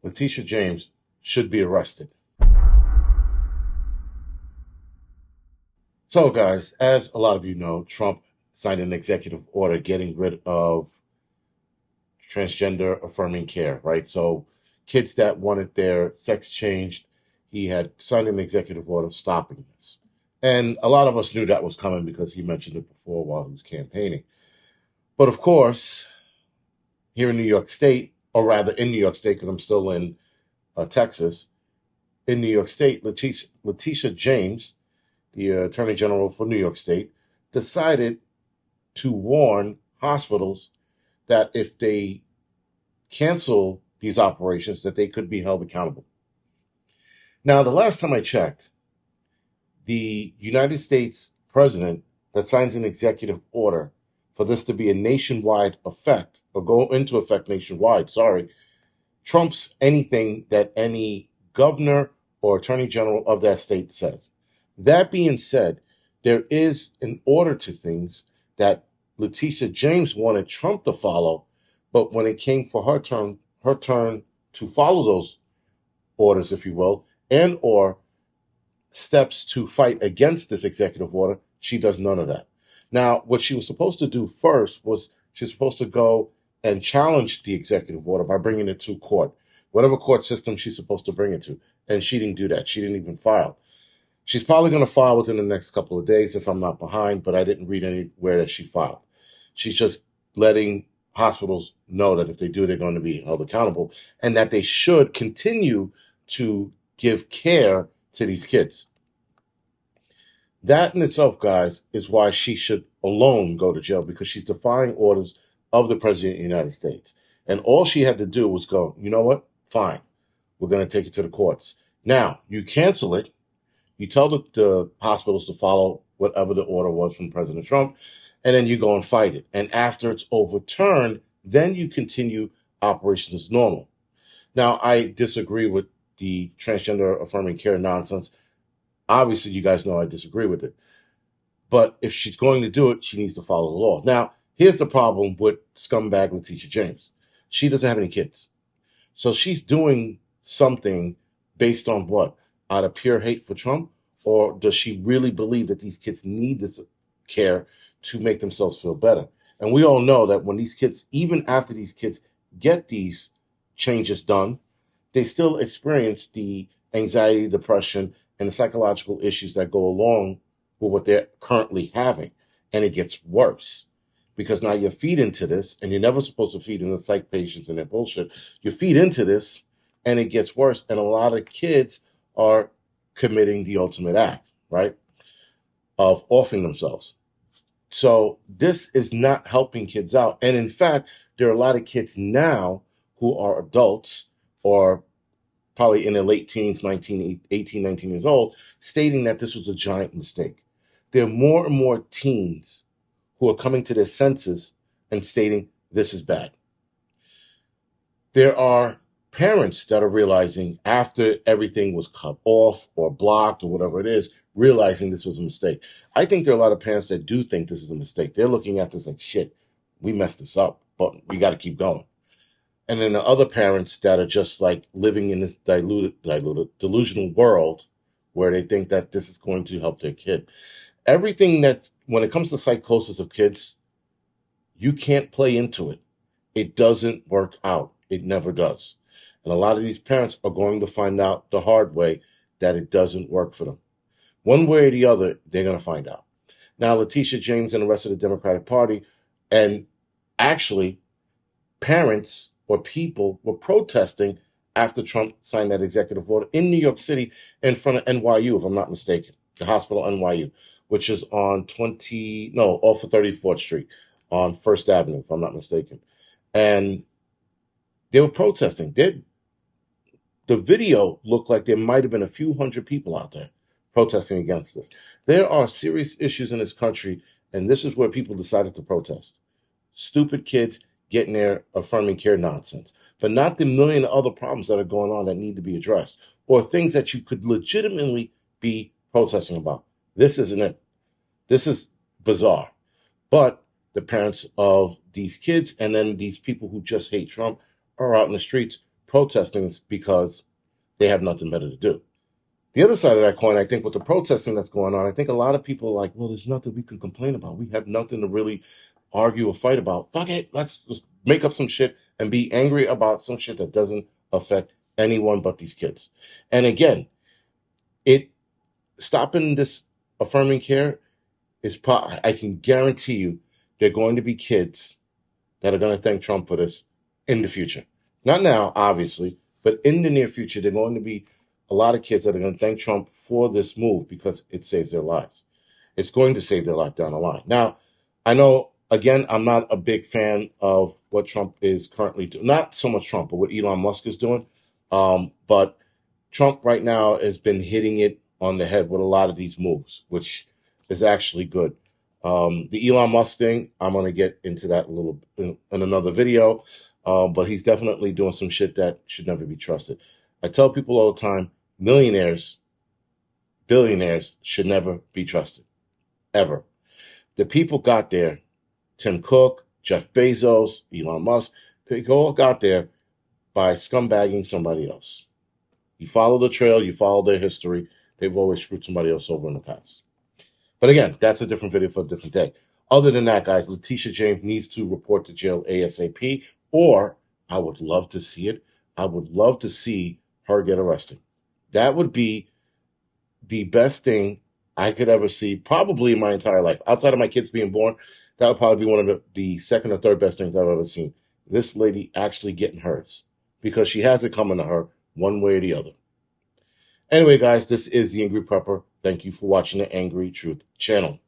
Leticia James should be arrested. So, guys, as a lot of you know, Trump signed an executive order getting rid of transgender affirming care, right? So, kids that wanted their sex changed, he had signed an executive order stopping this. And a lot of us knew that was coming because he mentioned it before while he was campaigning. But of course, here in New York State, or rather in New York State, because I'm still in Texas, in New York State, Leticia James, the Attorney General for New York State, decided to warn hospitals that if they cancel these operations, that they could be held accountable. Now, the last time I checked, the United States president that signs an executive order for this to be a nationwide effect, or go into effect nationwide, trumps anything that any governor or attorney general of that state says. That being said, there is an order to things that Leticia James wanted Trump to follow, but when it came for her turn to follow those orders, if you will, and or steps to fight against this executive order, she does none of that. Now, what she was supposed to do first was she was supposed to go and challenge the executive order by bringing it to court, whatever court system she's supposed to bring it to. And she didn't do that. She didn't even file. She's probably going to file within the next couple of days if I'm not behind, but I didn't read anywhere that she filed. She's just letting hospitals know that if they do, they're going to be held accountable and that they should continue to give care to these kids. That in itself, guys, is why she should alone go to jail, because she's defying orders of the President of the United States. And all she had to do was go, you know what? Fine. We're going to take it to the courts. Now, you cancel it. You tell the hospitals to follow whatever the order was from President Trump, and then you go and fight it. And after it's overturned, then you continue operations as normal. Now, I disagree with the transgender affirming care nonsense. Obviously, you guys know I disagree with it. But if she's going to do it, she needs to follow the law. Now, here's the problem with scumbag Leticia James. She doesn't have any kids. So she's doing something based on what? Out of pure hate for Trump? Or does she really believe that these kids need this care to make themselves feel better? And we all know that when these kids, even after these kids get these changes done, they still experience the anxiety, depression, and the psychological issues that go along with what they're currently having. And it gets worse because now you feed into this, and you're never supposed to feed into psych patients and their bullshit. You feed into this, and it gets worse. And a lot of kids are committing the ultimate act, right, of offing themselves. So this is not helping kids out. And in fact, there are a lot of kids now who are adults or probably in their late teens, 18, 19 years old, stating that this was a giant mistake. There are more and more teens who are coming to their senses and stating this is bad. There are parents that are realizing after everything was cut off or blocked or whatever it is, realizing this was a mistake. I think there are a lot of parents that do think this is a mistake. They're looking at this like, shit, we messed this up, but we got to keep going. And then the other parents that are just like living in this delusional world where they think that this is going to help their kid. Everything that, when it comes to psychosis of kids, you can't play into it. It doesn't work out. It never does. And a lot of these parents are going to find out the hard way that it doesn't work for them. One way or the other, they're going to find out. Now, Leticia James and the rest of the Democratic Party, and actually parents or people were protesting after Trump signed that executive order in New York City in front of NYU, if I'm not mistaken, the hospital NYU, which is on off of 34th Street on First Avenue, if I'm not mistaken. And they were protesting. The video looked like there might have been a few hundred people out there protesting against this. There are serious issues in this country, and this is where people decided to protest. Stupid kids getting their affirming care nonsense, but not the million other problems that are going on that need to be addressed, or things that you could legitimately be protesting about. This isn't it. This is bizarre. But the parents of these kids and then these people who just hate Trump are out in the streets protesting is because they have nothing better to do. The other side of that coin, I think, with the protesting that's going on, I think a lot of people are like, well, there's nothing we can complain about. We have nothing to really argue or fight about. Fuck it. Let's just make up some shit and be angry about some shit that doesn't affect anyone but these kids. And again, it stopping this affirming care is I can guarantee you there are going to be kids that are going to thank Trump for this in the future. Not now, obviously, but in the near future, there are going to be a lot of kids that are going to thank Trump for this move because it saves their lives. It's going to save their life down the line. Now, I know, again, I'm not a big fan of what Trump is currently doing. Not so much Trump, but what Elon Musk is doing. But Trump right now has been hitting it on the head with a lot of these moves, which is actually good. The Elon Musk thing, I'm going to get into that a little in another video, but he's definitely doing some shit that should never be trusted. I tell people all the time, millionaires, billionaires should never be trusted, ever. The people got there, Tim Cook, Jeff Bezos, Elon Musk, they all got there by scumbagging somebody else. You follow the trail, you follow their history, they've always screwed somebody else over in the past. But again, that's a different video for a different day. Other than that, guys, Leticia James needs to report to jail ASAP, or I would love to see it. I would love to see her get arrested. That would be the best thing I could ever see, probably in my entire life. Outside of my kids being born, that would probably be one of the second or third best things I've ever seen. This lady actually getting hers, because she has it coming to her one way or the other. Anyway, guys, this is the Angry Prepper. Thank you for watching the Angry Truth channel.